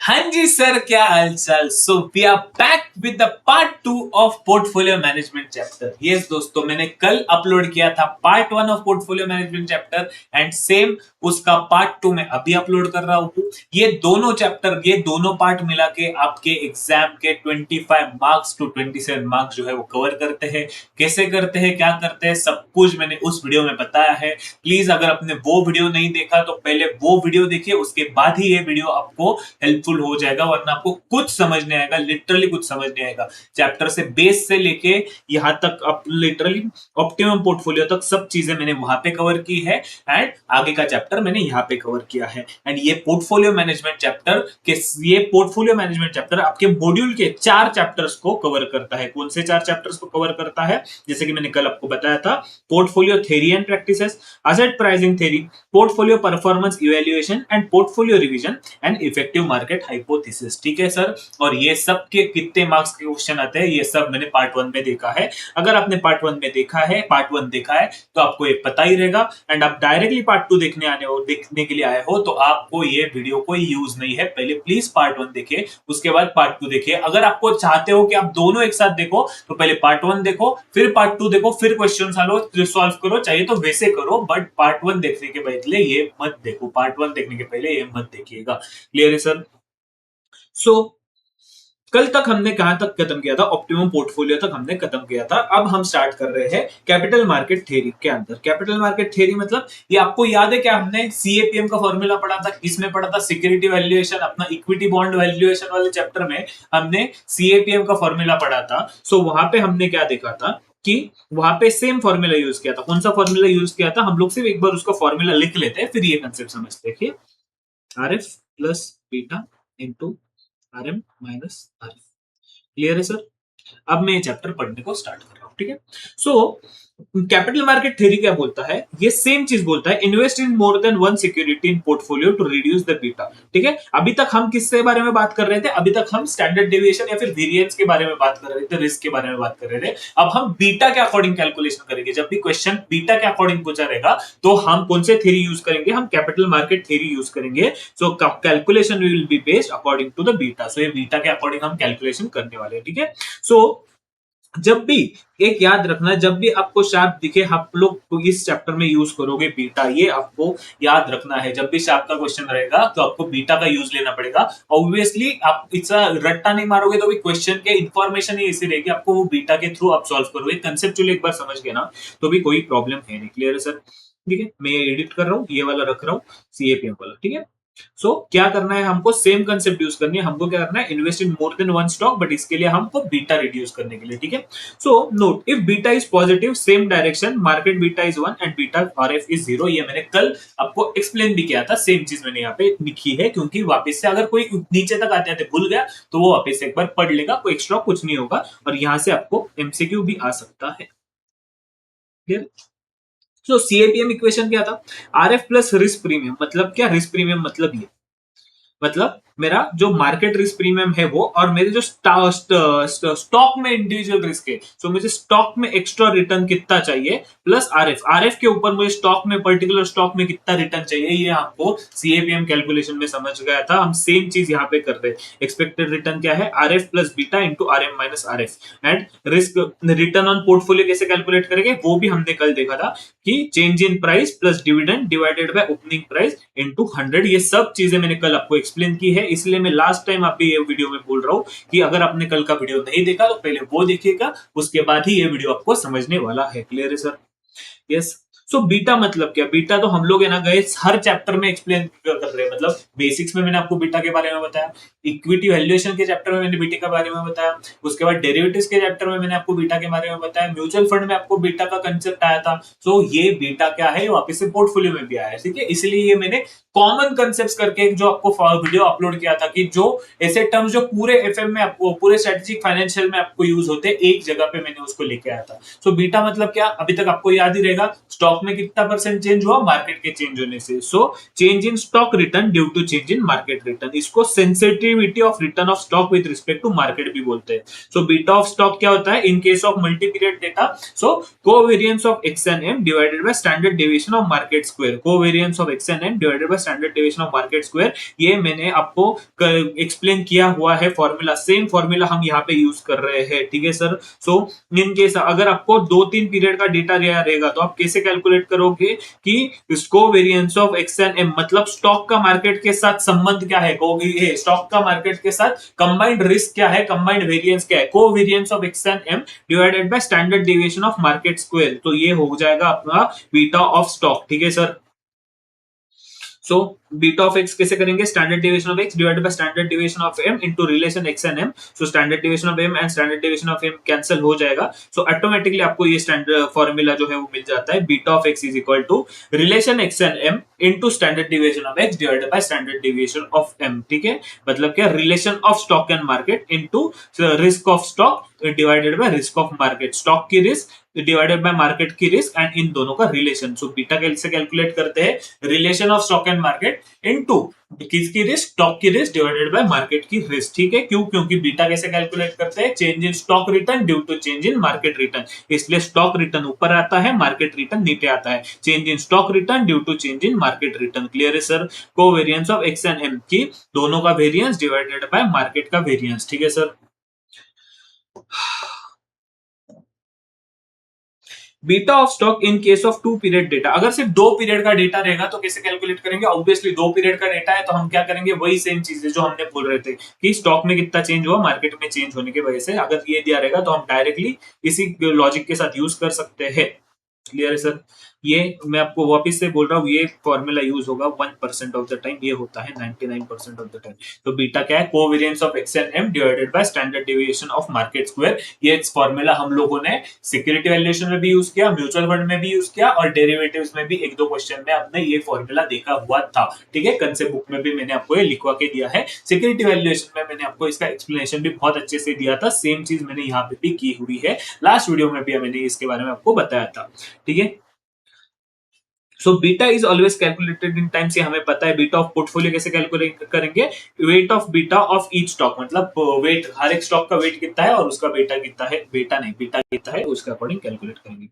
हाँ जी सर, क्या हालचाल। So we are back with the part 2 of portfolio management chapter. Yes दोस्तों, मैंने कल अपलोड किया था part 1 of portfolio management chapter and same उसका पार्ट 2 मैं अभी अपलोड कर रहा हूँ। ये दोनों चैप्टर, ये दोनों पार्ट मिला के आपके एग्जाम के 25 मार्क्स टू 27 मार्क्स जो है वो कवर करते हैं। कैसे करते हैं, क्या करते हैं, सब कुछ मैंने उस वीडियो में बताया है। प्लीज अगर आपने वो वीडियो नहीं देखा तो पहले वो वीडियो देखिए, उसके बाद ही ये वीडियो आपको हेल्पफुल हो जाएगा, वरना आपको कुछ समझ नहीं आएगा, लिटरली कुछ समझ नहीं आएगा। चैप्टर से बेस से लेके यहां तक आप लिटरली ऑप्टिमम पोर्टफोलियो तक सब चीजें मैंने वहां पे कवर की है एंड आगे का चैप्टर मैंने यहां पे कवर किया है। एंड ये पोर्टफोलियो मैनेजमेंट चैप्टर के ये पोर्टफोलियो मैनेजमेंट चैप्टर आपके मॉड्यूल के 4 चैप्टर्स को कवर करता है। कौन से 4 चैप्टर्स को कवर करता है? जैसे कि मैंने कल आपको बताया था, portfolio theory and practices, asset pricing theory, portfolio performance evaluation and portfolio revision and effective market hypothesis. ठीक है सर, और ये सब के कितने मार्क्स के क्वेश्चन आते हैं ये सब मैंने पार्ट 1 में देखा है। अगर आपने पार्ट 1 में देखा है, पार्ट 1 देखा है तो आपको ये पता ही रहेगा। एंड आप डायरेक्टली पार्ट 2 देखने के लिए आए हो तो आपको ये वीडियो कोई यूज नहीं है। पहले प्लीज पार्ट 1 देखिए, उसके बाद पार्ट 2 देखिए। अगर आपको चाहते हो कि आप दोनों एक साथ देखो तो पहले पार्ट 1 देखो, फिर पार्ट 2 देखो, फिर क्वेश्चन सॉल्व करो, चाहिए तो वैसे करो, बट पार्ट 1 देखने के पहले ये मत देखो, पार्ट 1 देखने के पहले ये मत देखिएगा। क्लियर है सर? सो कल तक हमने कहां तक खत्म किया था? ऑप्टिमम पोर्टफोलियो तक हमने खत्म किया था। अब हम स्टार्ट कर रहे हैं कैपिटल मार्केट थ्योरी के अंदर। कैपिटल मार्केट थ्योरी मतलब ये आपको याद है क्या? हमने सीएपीएम का फॉर्मूला पढ़ा था, इसमें पढ़ा था सिक्योरिटी वैल्यूएशन, अपना इक्विटी बॉन्ड वैल्यूएशन वाले चैप्टर में हमने सीएपीएम का फॉर्मूला पढ़ा था। सो वहां पे हमने क्या देखा था कि वहां पे सेम फॉर्मूला यूज किया था। कौन सा फॉर्मूला यूज किया था? हम लोग सिर्फ एक बार उसका फॉर्मूला लिख लेते हैं, फिर ये कंसेप्ट समझते हैं। R F plus beta into R M minus R F. Clear है सर? अब मैं ये चैप्टर पढ़ने को स्टार्ट कर रहा हूं। ठीक है, सो कैपिटल मार्केट थ्योरी क्या बोलता है? ये सेम चीज बोलता है, invest in more than one security in portfolio to reduce the beta. ठीक है, अभी तक हम किसके बारे में बात कर रहे थे? अभी तक हम स्टैंडर्ड डेविएशन या फिर वेरिएंस के बारे में बात कर रहे थे, रिस्क के बारे में बात कर रहे थे। अब हम बीटा के अकॉर्डिंग कैलकुलेशन करेंगे। जब भी क्वेश्चन बीटा के अकॉर्डिंग पूछा रहेगा तो हम कौन से थ्योरी यूज करेंगे? हम कैपिटल मार्केट थ्योरी यूज करेंगे। So calculation will be based according to the beta. So ये बीटा के अकॉर्डिंग हम कैलकुलेशन करने वाले हैं। ठीक है, सो जब भी, एक याद रखना, जब भी आपको शार्प दिखे आप लोग तो इस चैप्टर में यूज करोगे बीटा। ये आपको याद रखना है, जब भी शार्प का क्वेश्चन रहेगा तो आपको बीटा का यूज लेना पड़ेगा। ऑब्वियसली आप इतना रट्टा नहीं मारोगे तो भी क्वेश्चन के इंफॉर्मेशन ही ऐसी रहेगी, आपको वो बीटा के थ्रू आप सॉल्व करोगे। कंसेप्चुअली एक बार समझ गए ना तो भी कोई प्रॉब्लम है नहीं। क्लियर है सर? ठीक है, मैं एडिट कर रहा हूँ, ये वाला रख रहा हूँ, सीएपीएम वाला। ठीक है, सो क्या करना है? हमको सेम कंसेप्ट यूज करनी है। हमको क्या करना है? Invest in more than one stock, but इसके लिए हमको बीटा रिड्यूस करने के लिए। ठीक है, so note, if beta is positive same direction, market beta is 1 and beta RF is 0। ये मैंने कल आपको एक्सप्लेन भी किया था, सेम चीज मैंने यहाँ पे लिखी है, क्योंकि वापस से अगर कोई नीचे तक आते आते भूल गया तो वो वापस से एक बार पढ़ लेगा, कोई एक्स्ट्रा कुछ नहीं होगा, और यहां से आपको एमसीक्यू भी आ सकता है। क्लियर? सो सीएपीएम इक्वेशन क्या था? RF plus risk premium. मतलब क्या? रिस्क प्रीमियम मतलब ये, मतलब मेरा जो मार्केट रिस्क प्रीमियम है वो, और मेरे जो स्टॉक में इंडिविजुअल रिस्क है, तो मुझे स्टॉक में एक्स्ट्रा रिटर्न कितना चाहिए, प्लस आरएफ, आरएफ के ऊपर मुझे स्टॉक में, पर्टिकुलर स्टॉक में कितना रिटर्न चाहिए। ये आपको सीएपीएम कैलकुलेशन में समझ गया था। हम सेम चीज यहाँ पे कर रहे हैं। एक्सपेक्टेड रिटर्न क्या है? RF plus beta into RM minus RF. And risk return on portfolio कैसे कैलकुलेट करेंगे वो भी हमने कल देखा था, कि change in price plus dividend divided by opening price into 100। ये सब चीजें मैंने कल आपको एक्सप्लेन की है, इसलिए मैं लास्ट टाइम आप भी ये वीडियो में बोल रहा हूं कि अगर आपने कल का वीडियो नहीं देखा तो पहले वो देखिएगा, उसके बाद ही ये वीडियो आपको समझने वाला है। क्लियर है सर? यस। सो बीटा मतलब क्या? बीटा तो हम लोग है ना गए हर चैप्टर में एक्सप्लेन कर रहे हैं। मतलब बेसिक्स में मैंने आपको बीटा के बारे में बताया, इक्विटी वैल्यूएशन के चैप्टर में मैंने बीटा के बारे में बताया, उसके बाद डेरिवेटिव्स के चैप्टर में मैंने आपको बीटा के बारे में बताया, म्यूचुअल फंड में आपको बीटा का कंसेप्ट आया था। सो ये बीटा क्या है, वापस से पोर्टफोलियो में भी आया है। ठीक है, इसलिए ये मैंने कॉमन कंसेप्ट करके जो आपको वीडियो अपलोड किया था, कि जो ऐसे टर्म्स जो पूरे एफएम में आपको, पूरे स्ट्रेटेजिक फाइनेंशियल में आपको यूज होते हैं, एक जगह पे मैंने उसको लेके आया था। सो बीटा मतलब क्या? अभी तक आपको याद ही रहेगा, स्टॉक स्टॉक में कितना परसेंट चेंज हुआ मार्केट के चेंज होने से। So change in stock return due to change in market return, इसको sensitivity of return of stock with respect to market भी बोलते हैं। सो बीटा ऑफ स्टॉक क्या होता है in case of multi period data, so covariance of X and M divided by standard deviation of market square, covariance of X and M divided by standard deviation of market square. ये मैंने आपको explain किया हुआ है formula, same formula हम यहाँ पे use कर रहे हैं, ठीक है सर। सो इन केस अगर आपको 2-3 पीरियड का डेटा रहेगा तो आप कैसे कैलकुलेट करोगे कि इसको variance of X and M मतलब स्टॉक का मार्केट के साथ संबंध क्या है, स्टॉक का मार्केट के साथ कंबाइंड रिस्क क्या है, कंबाइंड वेरिएंस क्या है, covariance of X and M divided by standard deviation of market square, तो ये हो जाएगा अपना बीटा ऑफ स्टॉक, ठीक है sir. So beta of X कैसे करेंगे, standard deviation of X divided by standard deviation of M into relation X and M. So standard deviation of M and standard deviation of M cancel हो जाएगा, so automatically आपको ये standard formula जो है वो मिल जाता है, beta of X is equal to relation X and M into standard deviation of X divided by standard deviation of M, ठीक है। मतलब क्या, relation of stock and market into risk of stock divided by risk of market, stock की risk divided by market की risk and इन दोनों का रिलेशन। सो बीटा कैसे कैलकुलेट करते हैं, relation of stock and market into किसकी रिस्क, स्टॉक की रिस्क डिवाइडेड बाय मार्केट की रिस्क, ठीक है। क्यों, क्योंकि बीटा कैसे कैलकुलेट करते हैं, change in stock return due to change in market return, इसलिए स्टॉक रिटर्न ऊपर आता है, मार्केट रिटर्न नीचे आता है, change in stock return due to change in market return. Clear है sir. Covariance of X and M की दोनों का वेरिएंस डिवाइडेड बाय मार्केट का वेरिएंस, ठीक है sir. Beta of stock in case of 2 period data, अगर सिर्फ 2 period का डेटा रहेगा तो कैसे कैलकुलेट करेंगे, ऑब्वियसली 2 पीरियड का डेटा है तो हम क्या करेंगे, वही सेम चीजें जो हमने बोल रहे थे कि स्टॉक में कितना चेंज हुआ मार्केट में चेंज होने की वजह से, अगर ये दिया रहेगा तो हम डायरेक्टली इसी लॉजिक के साथ यूज कर सकते हैं। क्लियर है सर। ये मैं आपको वापस से बोल रहा हूँ, ये फॉर्मूला यूज होगा 1% ऑफ द टाइम, ये होता है 99% ऑफ द टाइम। तो बीटा क्या है, covariance of X and M divided by standard deviation of market square. ये फॉर्मूला हम लोगों ने सिक्योरिटी वैल्यूएशन में भी यूज किया, म्यूचुअल फंड में भी यूज किया और डेरिवेटिव्स में भी 1-2 क्वेश्चन में आपने ये फॉर्मूला देखा हुआ था, ठीक है। कंसेप्ट बुक में भी मैंने आपको ये लिखवा के दिया है, सिक्योरिटी वैल्यूएशन में मैंने आपको इसका एक्सप्लेनेशन भी बहुत अच्छे से दिया था, सेम चीज मैंने यहाँ पे भी की हुई है, लास्ट वीडियो में भी मैंने इसके बारे में आपको बताया था, ठीक है। So beta is always calculated in time, से हमें पता है। बीटा ऑफ पोर्टफोलियो कैसे कैलकुलेट करेंगे, weight of beta of each stock, मतलब वेट, हर एक स्टॉक का वेट कितना है और उसका बीटा कितना है, बीटा नहीं बीटा कितना है उसके अकॉर्डिंग कैलकुलेट करेंगे।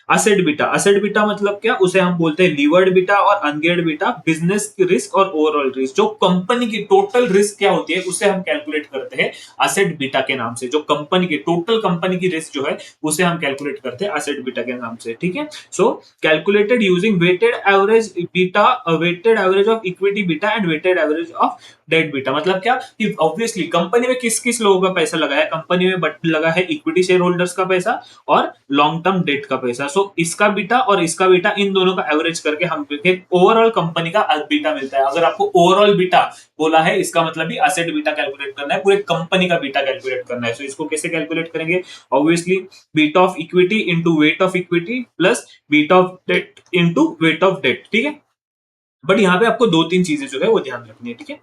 असेट बीटा, असेट बीटा मतलब क्या, उसे हम बोलते हैं लीवर्ड बीटा और अनगियर्ड बीटा, बिजनेस रिस्क और ओवरऑल रिस्क, जो कंपनी की टोटल रिस्क क्या होती है उसे हम कैलकुलेट करते हैं असेट बीटा के नाम से, जो कंपनी की टोटल कंपनी की रिस्क जो है उसे हम कैलकुलेट करते हैं असेट बीटा के नाम से, ठीक है। So calculated using weighted average beta, weighted average of equity beta and weighted average of debt beta, मतलब क्या कि ऑब्वियसली कंपनी में किस किस लोगों का पैसा लगा है, कंपनी में लगा है इक्विटी शेयर होल्डर्स का पैसा और लॉन्ग टर्म डेट का पैसा। सो इसका बीटा और इसका बीटा, इन दोनों का एवरेज करके हम ओवरऑल कंपनी का बीटा मिलता है। अगर आपको ओवरऑल बीटा बोला है इसका मतलब भी असेट बीटा कैलकुलेट करना है, पूरे कंपनी का बीटा कैलकुलेट करना है। सो इसको कैसे कैलकुलेट करेंगे, obviously beta of equity into weight of equity plus beta of debt into weight of debt, ठीक है। बट यहाँ पे आपको 2-3 चीजें जो है वो ध्यान रखनी है, ठीक है।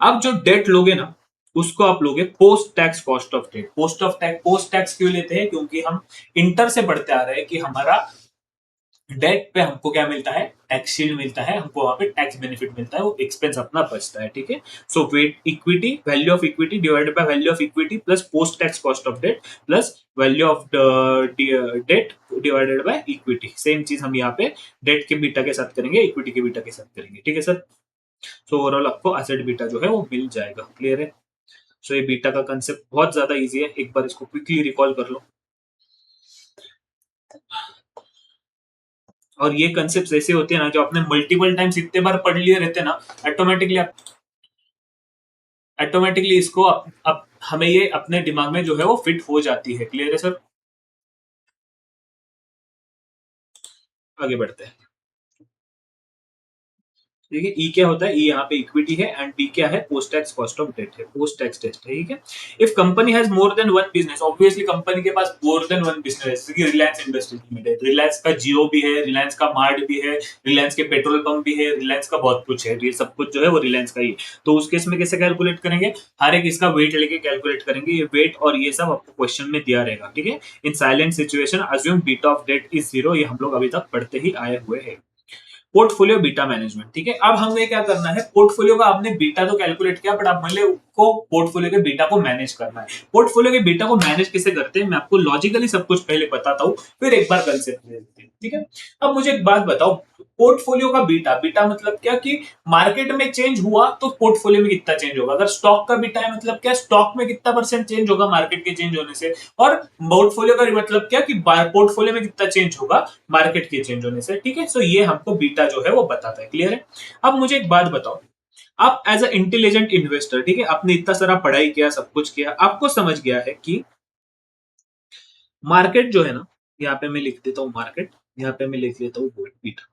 आप जो डेट लोगे ना उसको आप लोगे post tax cost of debt. Post tax क्यों लेते हैं, क्योंकि हम इंटर से पढ़ते आ रहे हैं कि हमारा डेट पे हमको क्या मिलता है, टैक्स शील्ड मिलता है, हमको वहां पे टैक्स बेनिफिट मिलता है, वो एक्सपेंस अपना बचता है, ठीक है। So weight equity, value of equity divided by value of equity plus post tax cost of debt plus value of debt divided by equity, same चीज हम यहाँ पे डेट के बीटा के साथ करेंगे, इक्विटी के बीटा के साथ करेंगे, ठीक है सर। सो ओवरऑल आपको एसेट बीटा जो है वो मिल जाएगा। क्लियर है। सो ये बीटा का कंसेप्ट बहुत ज्यादा इजी है, एक बार इसको क्विकली रिकॉल कर लो। और ये कंसेप्ट ऐसे होते हैं ना जो आपने मल्टीपल टाइम्स इतने बार पढ़ लिए रहते हैं ना, ऑटोमेटिकली इसको हमें ये अपने दिमाग में जो है वो फिट हो जाती है। क्लियर है सर। आगे बढ़ते हैं। ठीक है। ई क्या होता है, ई यहाँ पे इक्विटी है, एंड डी क्या है, post tax cost of debt है, पोस्ट टैक्स डेट है। ठीक है। If company has more than one business, obviously company के पास मोर देन वन बिजनेस है, जैसे कि रिलायंस इंडस्ट्रीज लिमिटेड, रिलायंस का जियो भी है, रिलायंस का मार्ट भी है, रिलायंस के पेट्रोल पंप भी है, रिलायंस का बहुत कुछ है, ये सब कुछ जो है वो रिलायंस का ही। तो उस केस में कैसे कैलकुलेट करेंगे, हर एक इसका वेट लेके कैलकुलेट करेंगे, ये वेट और ये सब आपको क्वेश्चन में दिया रहेगा। ठीक है। In silent situation assume beta of debt is zero, ये हम लोग अभी तक पढ़ते ही आए हुए हैं। Portfolio beta management. ठीक है। अब हमें क्या करना है, पोर्टफोलियो का आपने बीटा तो कैलकुलेट किया, बट आप मतलब को पोर्टफोलियो के बीटा को मैनेज करना है। पोर्टफोलियो के बीटा को मैनेज कैसे करते हैं, मैं आपको लॉजिकली सब कुछ पहले बताता हूँ, फिर एक बार कंसेप्ट देखते हैं। ठीक है। अब मुझे एक बात बताओ, पोर्टफोलियो का बीटा, बीटा मतलब क्या कि मार्केट में चेंज हुआ तो पोर्टफोलियो में कितना चेंज होगा। अगर स्टॉक का बीटा है मतलब क्या, स्टॉक में कितना परसेंट चेंज होगा मार्केट के चेंज होने से। और पोर्टफोलियो का मतलब क्या कि पोर्टफोलियो में कितना चेंज होगा मार्केट के चेंज होने से। ठीक है। सो ये हमको बीटा जो है वो बताता है। क्लियर है। अब मुझे एक बात बताओ, आप एज अ इंटेलिजेंट इन्वेस्टर, ठीक है, आपने इतना सारा पढ़ाई किया, सब कुछ किया, आपको समझ गया है कि मार्केट जो है ना, यहाँ पे मैं लिख देता हूँ मार्केट, यहाँ पे मैं लिख देता हूँ बीटा।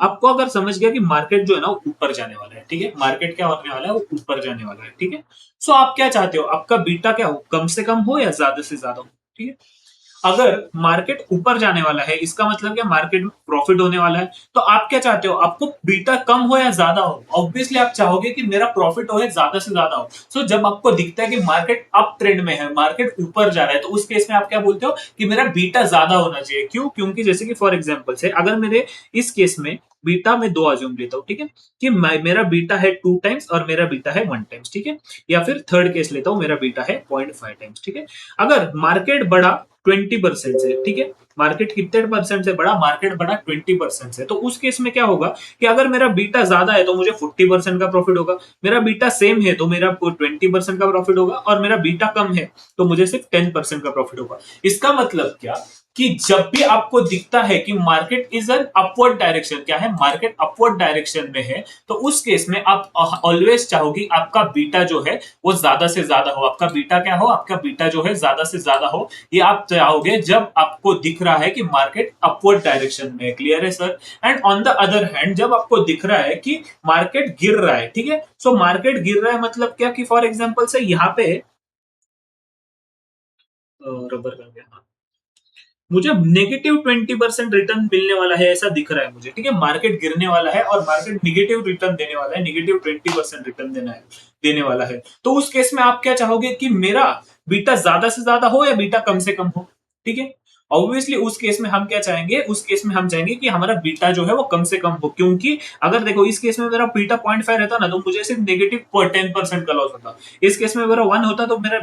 आपको अगर समझ गया कि मार्केट जो है ना वो ऊपर जाने वाला है, ठीक है, मार्केट क्या होने वाला है, वो ऊपर जाने वाला है। ठीक है। सो आप क्या चाहते हो, आपका बीटा क्या हो, कम से कम हो या ज्यादा से ज्यादा हो। ठीक है। अगर मार्केट ऊपर जाने वाला है, इसका मतलब क्या, मार्केट में प्रॉफिट होने वाला है, तो आप क्या चाहते हो, आपको बीटा कम हो या ज्यादा हो। ऑब्वियसली आप चाहोगे कि मेरा प्रॉफिट हो या ज्यादा से ज्यादा हो। सो जब आपको दिखता है कि मार्केट अप ट्रेंड में है, मार्केट ऊपर जा रहा है, तो उस केस में आप क्या बोलते हो कि मेरा बीटा ज्यादा होना चाहिए। क्यों, क्योंकि जैसे कि फॉर एग्जाम्पल से अगर मेरे इस केस में बीटा में दो अज्यूम लेता हूं, ठीक है, कि मेरा बीटा है 2 टाइम्स और मेरा बीटा है 1 टाइम्स। ठीक है। या फिर थर्ड केस लेता हूं, मेरा बीटा है 0.5 टाइम्स। ठीक है। अगर मार्केट बढ़ा 20% से, ठीक है, मार्केट कितने परसेंट से बढ़ा, मार्केट बढ़ा 20% से, तो उस केस में क्या होगा कि अगर मेरा बीटा ज्यादा है तो मुझे 40% का प्रॉफिट होगा, मेरा बीटा सेम है तो मेरा 20% का प्रॉफिट होगा, और मेरा बीटा कम है तो मुझे सिर्फ 10% का प्रॉफिट होगा। इसका मतलब क्या कि जब भी आपको दिखता है कि market is an upward direction, क्या है, मार्केट अपवर्ड डायरेक्शन में है, तो उस केस में आप ऑलवेज चाहोगे आपका बीटा जो है वो ज्यादा से ज्यादा हो। आपका बीटा क्या हो, आपका बीटा जो है ज्यादा से ज्यादा हो, ये आप चाहोगे जब आपको दिख रहा है कि मार्केट अपवर्ड डायरेक्शन में। क्लियर है sir. And on the other hand जब आपको दिख रहा है कि मार्केट गिर रहा है, ठीक है, सो मार्केट गिर रहा है मतलब क्या कि फॉर एग्जांपल से यहाँ पे रबर कर गया, मुझे -20% रिटर्न मिलने वाला है ऐसा दिख रहा है मुझे। ठीक है। मार्केट गिरने वाला है और मार्केट निगेटिव रिटर्न देने वाला है, -20% रिटर्न देने वाला है। तो उस केस में आप क्या चाहोगे कि मेरा बीटा ज्यादा से ज्यादा हो या बीटा कम से कम हो। ठीक है। ऑब्वियसली उस केस में हम क्या चाहेंगे, उस केस में हम चाहेंगे कि हमारा बीटा जो है वो कम से कम हो, क्योंकि अगर देखो इस केस में मेरा बीटा 0.5 रहता ना तो मुझे सिर्फ -10% का लॉस होता। इस केस में मेरा 1 होता तो मेरा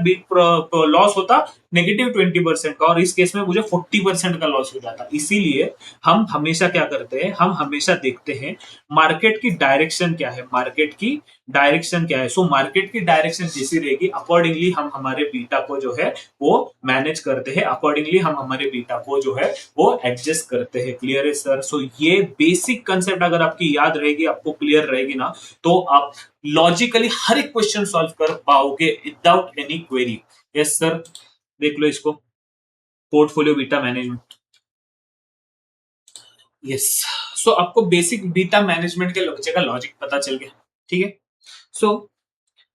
लॉस होता -20% का, और इस केस में मुझे 40% का लॉस हो जाता। इसीलिए हम हमेशा क्या करते हैं, हम हमेशा देखते हैं मार्केट की डायरेक्शन क्या है, मार्केट की डायरेक्शन क्या है। सो मार्केट की डायरेक्शन जैसी रहेगी, अकॉर्डिंगली हम हमारे बीटा को जो है वो मैनेज करते हैं, अकॉर्डिंगली हम हमारे बीटा को जो है वो एडजस्ट करते हैं। क्लियर है सर। सो ये बेसिक कंसेप्ट अगर आपकी याद रहेगी, आपको क्लियर रहेगी ना, तो आप लॉजिकली हर एक क्वेश्चन सॉल्व कर पाओगे without any query. Yes sir. देख लो इसको, पोर्टफोलियो बीटा मैनेजमेंट। यस। सो आपको बेसिक बीटा मैनेजमेंट के जगह लॉजिक पता चल गया। ठीक है।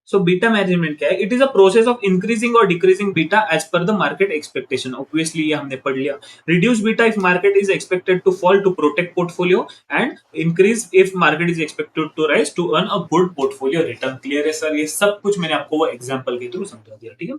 सो बीटा मैनेजमेंट क्या है, it is a process of increasing और decreasing beta as per the market expectation. Obviously ये हमने पढ़ लिया। Reduce beta if market is expected to fall to protect portfolio, and increase if market is expected to rise to earn a good portfolio return. Clear है sir. ये सब कुछ मैंने आपको वो एग्जांपल के थ्रू समझा दिया। ठीक है।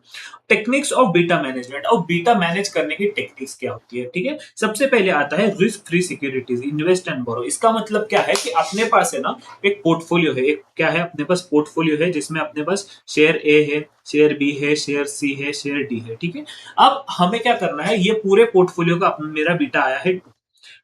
टेक्निक्स ऑफ बीटा मैनेजमेंट, और बीटा मैनेज करने की टेक्निक्स क्या होती है। ठीक है। सबसे पहले आता है risk free securities, invest and borrow. इसका मतलब क्या है कि अपने पास है ना एक पोर्टफोलियो है, एक क्या है, अपने पास पोर्टफोलियो है जिसमें अपने पास शेयर ए है, शेयर बी है, शेयर सी है, शेयर डी है। ठीक है। अब हमें क्या करना है, ये पूरे पोर्टफोलियो का मेरा बीटा आया है 2।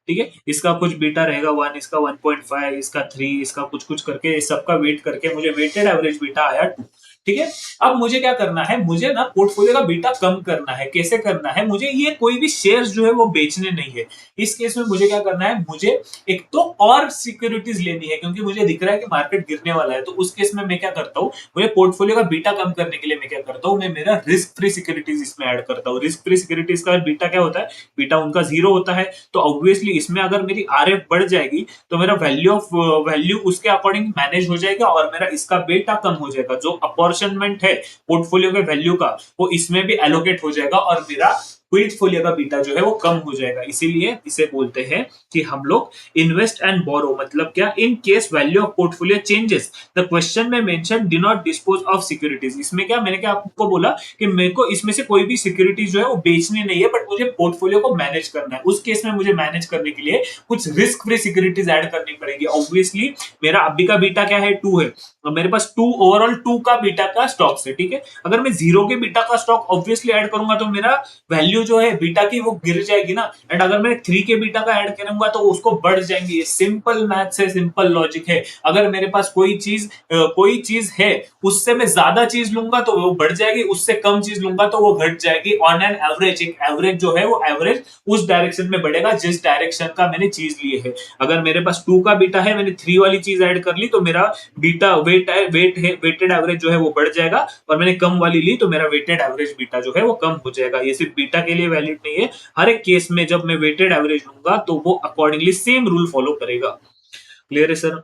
ठीक है। इसका कुछ बीटा रहेगा 1, इसका 1.5, इसका 3, इसका कुछ कुछ करके सबका वेट करके मुझे वेटेड एवरेज बीटा आया 2। ठीक है। अब मुझे क्या करना है, मुझे ना पोर्टफोलियो का बीटा कम करना है। कैसे करना है, मुझे ये कोई भी शेयर्स जो है वो बेचने नहीं है। इस केस में मुझे क्या करना है, मुझे एक तो और सिक्योरिटीज लेनी है, क्योंकि मुझे दिख रहा है कि मार्केट गिरने वाला है। तो उस केस में मैं क्या करता हूँ, मुझे पोर्टफोलियो का बीटा कम करने के लिए मैं क्या करता हूँ, मैं मेरा रिस्क फ्री सिक्योरिटीज इसमें ऐड करता हूँ। रिस्क फ्री सिक्योरिटीज का बीटा क्या होता है, बीटा उनका 0 होता है। तो ऑब्वियसली इसमें अगर मेरी आरएफ बढ़ जाएगी तो मेरा वैल्यू उसके अकॉर्डिंग मैनेज हो जाएगा, और मेरा इसका बेटा कम हो जाएगा। जो अपॉर्चनमेंट है पोर्टफोलियो के वैल्यू का, वो इसमें भी एलोकेट हो जाएगा, और मेरा पोर्टफोलियो का बीटा जो है वो कम हो जाएगा। इसीलिए इसे बोलते हैं कि हम लोग इन्वेस्ट एंड बोरो, मतलब क्या, in case value of portfolio changes the question में mention do not dispose of securities. इसमें क्या, मैंने क्या आपको बोला कि मेरे को इसमें से कोई भी सिक्योरिटीज जो है वो बेचनी नहीं है, बट मुझे पोर्टफोलियो को मैनेज करना है। उस केस में मुझे मैनेज करने के लिए कुछ रिस्क फ्री सिक्योरिटीज ऐड करनी पड़ेगी। ऑब्वियसली मेरा अभी का बीटा क्या है, 2 है, और मेरे पास 2 ओवरऑल 2 का बीटा का स्टॉक है। ठीक है, अगर मैं 0 के बीटा का स्टॉक ऑब्वियसली ऐड करूंगा तो मेरा वैल्यू जो है बीटा की वो गिर जाएगी ना। एंड अगर मैं 3 के बीटा का ऐड करूंगा तो उसको बढ़ जाएंगे। ये सिंपल मैथ्स है, सिंपल लॉजिक है। अगर मेरे पास कोई चीज है, उससे मैं ज्यादा चीज लूंगा तो वो बढ़ जाएगी, उससे कम चीज लूंगा तो वो घट जाएगी। ऑन एन एवरेज, एक एवरेज जो है वो एवरेज उस डायरेक्शन में बढ़ेगा जिस डायरेक्शन का मैंने चीज ली है। अगर मेरे पास 2 का बीटा है, मैंने 3 वाली चीज ऐड कर ली, तो मेरा बीटा वेटेड एवरेज जो है वो बढ़ जाएगा, और मैंने कम वाली ली तो मेरा वेटेड एवरेज बीटा जो है वो कम हो जाएगा। ये सिर्फ बीटा के लिए वैलिड नहीं है, हर एक केस में जब मैं वेटेड एवरेज लूंगा तो वो अकॉर्डिंगली सेम रूल फॉलो करेगा। क्लियर है सर?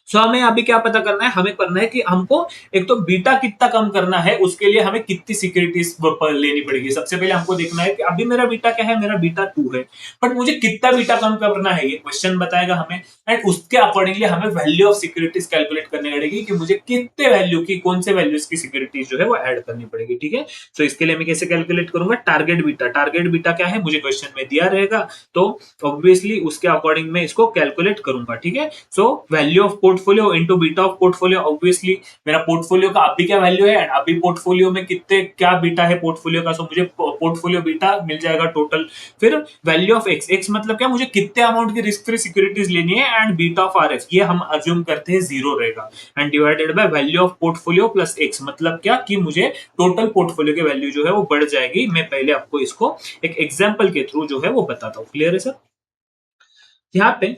सो हमें अभी क्या पता करना है, हमें करना है कि हमको एक तो बीटा कितना कम करना है, उसके लिए हमें कितनी सिक्योरिटीज लेनी पड़ेगी। सबसे पहले हमको देखना है कि अभी मेरा बीटा क्या है, मेरा बीटा 2 है, बट मुझे कितना बीटा कम करना है ये क्वेश्चन बताएगा हमें। एंड उसके अकॉर्डिंगली हमें वैल्यू ऑफ सिक्योरिटीज कैलकुलेट करनी पड़ेगी कि मुझे कितने वैल्यू की, कौन से वैल्यूज की सिक्योरिटीज जो है वो ऐड करनी पड़ेगी। ठीक है, तो इसके लिए मैं कैसे कैलकुलेट करूंगा, टारगेट बीटा। टारगेट बीटा क्या है, मुझे क्वेश्चन में दिया रहेगा, तो ऑब्वियसली उसके अकॉर्डिंग मैं इसको कैलकुलेट करूंगा। ठीक है, so value of portfolio into beta of portfolio. Obviously मेरा पोर्टफोलियो का अभी क्या वैल्यू है, एंड अभी पोर्टफोलियो में कितने क्या बीटा है पोर्टफोलियो का, सो मुझे पोर्टफोलियो बीटा मिल जाएगा टोटल। फिर वैल्यू ऑफ एक्स, एक्स मतलब क्या, मुझे कितने अमाउंट की रिस्क फ्री सिक्योरिटीज लेनी है, and beta of R F, ये हम अज्यूम करते हैं 0 रहेगा, and divided by value of portfolio plus x, मतलब क्या कि मुझे टोटल पोर्टफोलियो की वैल्यू जो है वो बढ़ जाएगी। मैं पहले आपको इसको एक एग्जांपल के थ्रू जो है वो बताता हूँ। क्लियर है सर? यहाँ पे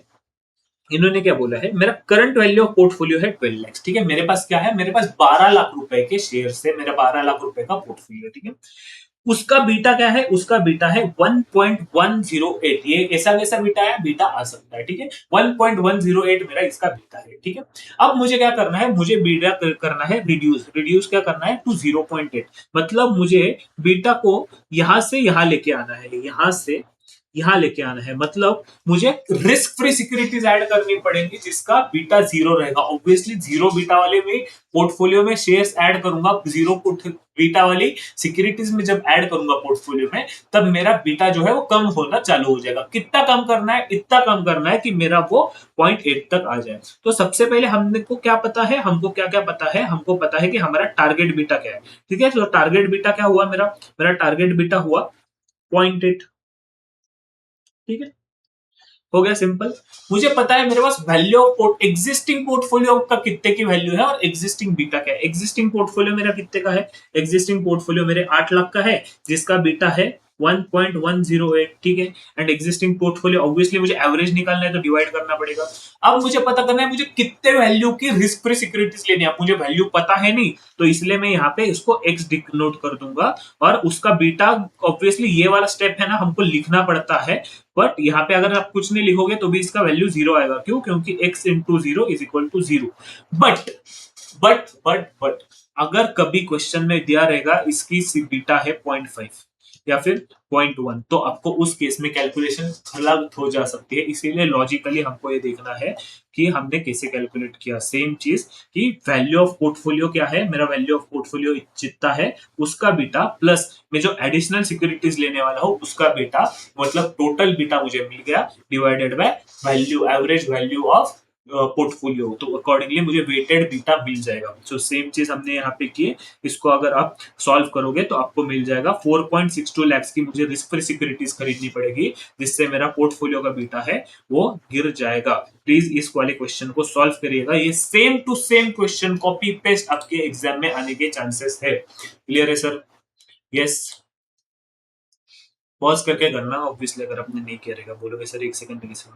इन्होंने क्या बोला है, मेरा करंट वैल्यू ऑफ पोर्टफोलियो है 12 लाख। ठीक है, मेरे पास क्या है, मेरे पास 12 लाख रुपए के शेयर से मेरा 12 लाख रुपए का पोर्टफोलियो। ठीक है, उसका बीटा क्या है, उसका बीटा है 1.108। ये ऐसा कैसा बीटा है, बीटा आ सकता है। ठीक है, 1.108 मेरा इसका बीटा है। ठीक है, अब मुझे क्या करना है, मुझे बीटा करना है रिड्यूस। रिड्यूस क्या करना है, टू 0.8, मतलब मुझे बीटा को यहां से यहां लेके आना है, यहां से यहां लेके आना है। मतलब मुझे रिस्क फ्री सिक्योरिटीज ऐड करनी पड़ेंगी जिसका बीटा 0 रहेगा। ऑब्वियसली 0 बीटा वाले में पोर्टफोलियो में शेयर्स ऐड करूंगा, 0 बीटा वाली सिक्योरिटीज में जब ऐड करूंगा पोर्टफोलियो में, तब मेरा बीटा जो है वो कम होना चालू हो जाएगा। कितना कम करना है, इतना कम करना है कि मेरा वो 0.8 तक आ जाए। तो सबसे पहले हमने को क्या पता है, हमको क्या क्या पता है, हमको पता है कि हमारा टारगेट बीटा क्या है। ठीक है, तो टारगेट बीटा क्या हुआ, मेरा मेरा टारगेट बीटा हुआ 0.8। ठीक है, हो गया सिंपल। मुझे पता है मेरे पास वैल्यू ऑफ एग्जिस्टिंग पोर्टफोलियो का कितने की वैल्यू है, और एग्जिस्टिंग बीटा क्या है। एग्जिस्टिंग पोर्टफोलियो मेरा कितने का है, एग्जिस्टिंग पोर्टफोलियो मेरे 8 लाख का है, जिसका बीटा है 1.108। ठीक है, एंड एग्जिस्टिंग पोर्टफोलियो ऑब्वियसली मुझे एवरेज निकालना है तो डिवाइड करना पड़ेगा। अब मुझे पता करना है मुझे कितने वैल्यू की रिस्क फ्री सिक्योरिटीज लेनी है। अब मुझे वैल्यू पता है नहीं, तो इसलिए मैं यहाँ पे इसको एक्स नोट कर दूंगा, और उसका बीटा ऑब्वियसली ये वाला स्टेप है ना, हमको लिखना पड़ता है। बट यहाँ पे अगर आप कुछ नहीं लिखोगे तो भी इसका वैल्यू 0 आएगा। क्यों? क्योंकि x into 0 is equal to 0। But but अगर कभी क्वेश्चन में दिया रहेगा इसकी बीटा है 0.5 या फिर 0.1, तो आपको उस केस में कैलकुलेशन अलग हो जा सकती है। इसीलिए लॉजिकली हमको ये देखना है कि हमने कैसे कैलकुलेट किया। सेम चीज कि वैल्यू ऑफ पोर्टफोलियो क्या है, मेरा वैल्यू ऑफ पोर्टफोलियो जितना है उसका बीटा, प्लस मैं जो एडिशनल सिक्योरिटीज लेने वाला हूँ उसका बीटा, मतलब टोटल बीटा मुझे मिल गया, divided by value, average value of portfolio, तो अकॉर्डिंगली मुझे वेटेड बीटा मिल जाएगा। सो सेम चीज हमने यहाँ पे की है, इसको अगर आप सॉल्व करोगे तो आपको मिल जाएगा 4.62 लाख की मुझे रिस्क फ्री सिक्योरिटीज खरीदनी पड़ेगी, जिससे मेरा पोर्टफोलियो का बीटा है वो गिर जाएगा। प्लीज इस वाले क्वेश्चन को सॉल्व करिएगा, ये same to same question copy paste आपके एग्जाम में आने के चांसेस है। क्लियर है सर? यस। पॉज करके करना ऑब्वियसली, अगर आपने नहीं किया रहेगा बोलोगे सर 1 सेकंड में कैसे।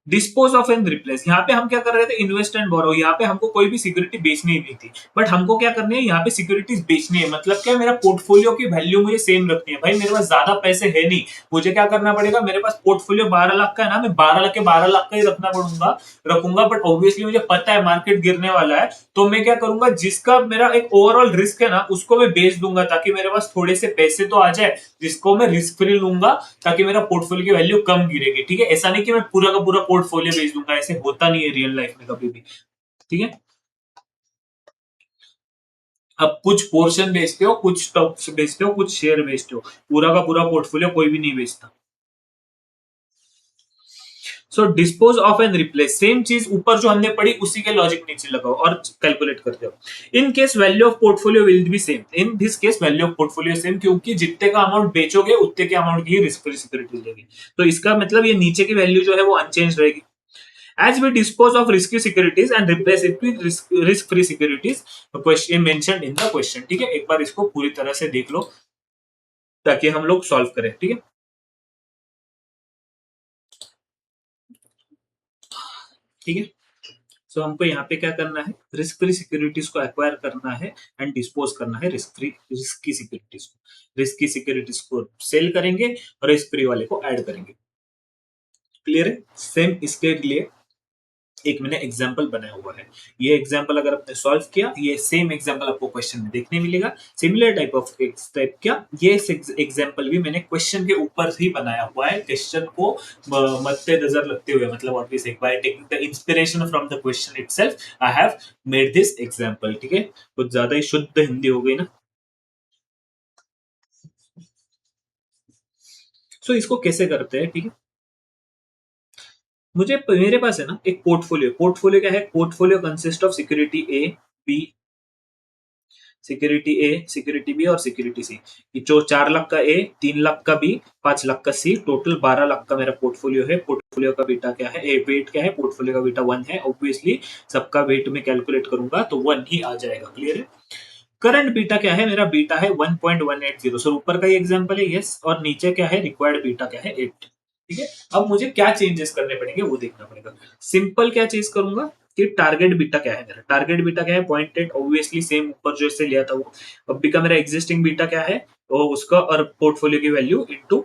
डिस्पोज ऑफ एंड रिप्लेस, यहाँ पे हम क्या कर रहे थे, इन्वेस्ट एंड बोरो, यहाँ पे हमको कोई भी सिक्योरिटी बेचनी नहीं थी, बट हमको क्या करनी है, यहाँ पे सिक्योरिटीज बेचनी है। मतलब क्या, मेरा पोर्टफोलियो की वैल्यू मुझे सेम रखनी है। भाई मेरे पास ज्यादा पैसे है नहीं, मुझे क्या करना पड़ेगा, मेरे पास पोर्टफोलियो 12 लाख का है ना, मैं 12 लाख के 12 लाख का ही रखूंगा, बट ऑब्वियसली मुझे पता है मार्केट गिरने वाला है, तो मैं क्या करूंगा, जिसका मेरा एक ओवरऑल रिस्क है ना, उसको मैं बेच दूंगा, ताकि मेरे पास थोड़े से पैसे तो आ जाए, जिसको मैं रिस्क फ्री लूंगा, ताकि मेरा पोर्टफोलियो की वैल्यू कम गिरेगी। ठीक है, ऐसा नहीं कि मैं पूरा का पूरा पोर्टफोलियो बेच दूंगा, ऐसे होता नहीं है रियल लाइफ में कभी भी। ठीक है, अब कुछ पोर्शन बेचते हो, कुछ स्टॉक्स बेचते हो, कुछ शेयर बेचते हो, पूरा का पूरा पोर्टफोलियो कोई भी नहीं बेचता। So dispose of and replace, same चीज ऊपर जो हमने पढ़ी उसी के लॉजिक नीचे लगाओ और कैलकुलेट करते हो। इन case value of portfolio will be same, in this case value of portfolio same, क्योंकि जितने का अमाउंट बेचोगे उतने के अमाउंट की रिस्क फ्री सिक्योरिटी लेगी, तो इसका मतलब ये नीचे की वैल्यू जो है वो अनचेंज रहेगी। As we dispose of risky securities and replace it with risk free securities, question mentioned in the question। ठीक है, एक बार इसको पूरी तरह से देख लो ताकि हम लोग सॉल्व करें। ठीक है, ठीक है। सो हमको यहाँ पे क्या करना है, रिस्क फ्री सिक्योरिटीज को एक्वायर करना है एंड डिस्पोज करना है रिस्क की सिक्योरिटीज को। रिस्क की सिक्योरिटीज को सेल करेंगे और रिस्क फ्री वाले को ऐड करेंगे। क्लियर है? सेम इसके लिए एक मैंने एग्जाम्पल बनाया हुआ है, ये एग्जाम्पल अगर आपने सॉल्व किया, ये सेम एग्जाम्पल आपको क्वेश्चन में देखने मिलेगा। सिमिलर टाइप ऑफ टाइप क्या, ये एग्जाम्पल भी मैंने क्वेश्चन के ऊपर ही बनाया हुआ है, क्वेश्चन को मद्देनजर रखते हुए, मतलब व्हाट वी से, by taking the inspiration from the question itself I have made this example. ठीक है, कुछ ज्यादा ही शुद्ध हिंदी हो गई ना। सो इसको कैसे करते हैं, ठीक है, मेरे पास है ना एक पोर्टफोलियो। पोर्टफोलियो क्या है, portfolio consist of security A, B, security A, security B और सिक्योरिटी सी। जो 4 लाख का ए, 3 लाख का बी, 5 लाख का सी, टोटल 12 लाख का मेरा पोर्टफोलियो है। पोर्टफोलियो का बीटा क्या है, ए वेट क्या है, पोर्टफोलियो का बीटा 1 है। ऑब्वियसली सबका वेट में कैलकुलेट करूंगा तो 1 ही आ जाएगा। क्लियर है? करंट बीटा क्या है, मेरा बीटा है 1.180। सो ऊपर का ही एग्जांपल है, यस, और नीचे क्या है, रिक्वायर्ड बीटा क्या है, 8। ठीक है, अब मुझे क्या चेंजेस करने पड़ेंगे वो देखना पड़ेगा। सिंपल क्या चीज करूंगा कि टारगेट बीटा क्या है, मेरा टारगेट बीटा क्या है, 0.8, ऑब्वियसली सेम ऊपर जो इससे लिया था वो। अब बीटा मेरा एग्जिस्टिंग बीटा क्या है, तो उसका और पोर्टफोलियो की वैल्यू इनटू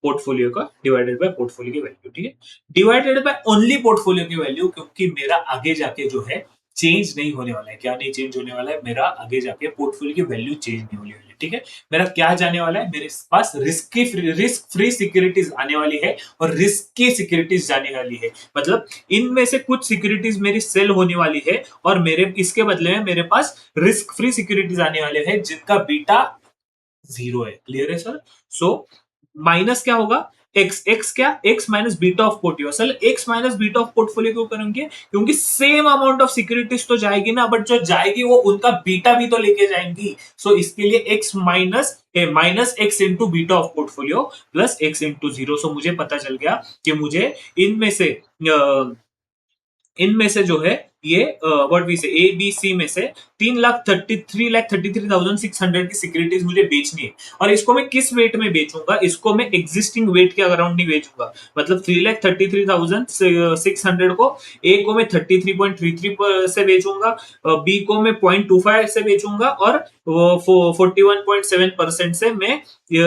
पोर्टफोलियो का डिवाइडेड बाय पोर्टफोलियो की वैल्यू। ठीक है, डिवाइडेड बाय ओनली पोर्टफोलियो की वैल्यू, क्योंकि मेरा आगे जाके जो है चेंज नहीं होने वाला है। क्या नहीं चेंज होने वाला है, मेरा आगे जाके पोर्टफोलियो की वैल्यू चेंज नहीं होने वाली है। ठीक है, मेरा क्या जाने वाला है, मेरे पास रिस्क फ्री सिक्योरिटीज आने वाली है और रिस्क की सिक्योरिटीज जाने वाली है। मतलब इनमें से कुछ सिक्योरिटीज मेरी सेल होने वाली है और मेरे इसके बदले में मेरे पास रिस्क फ्री सिक्योरिटीज आने वाले हैं जिनका बीटा 0 है। क्लियर है सर? सो माइनस क्या होगा, एक्स, एक्स क्या, X minus beta of portfolio. असल X minus beta of portfolio क्यों करेंगे, क्योंकि सेम अमाउंट ऑफ सिक्योरिटीज तो जाएगी ना, बट जो जाएगी वो उनका बीटा भी तो लेके जाएंगी। सो इसके लिए x minus x into beta of portfolio plus x into 0। सो मुझे पता चल गया कि मुझे इनमें से इनमें से जो है ये व्हाट वी से ए बी सी में से 3,33,33,600 की सिक्योरिटीज मुझे बेचनी है। और इसको मैं किस वेट में बेचूंगा, इसको मैं एग्जिस्टिंग वेट के अराउंड नहीं बेचूंगा। मतलब 3,33,600 को ए को मैं 33.33 से बेचूंगा, बी को मैं 0.25 से बेचूंगा और 41.7% से मैं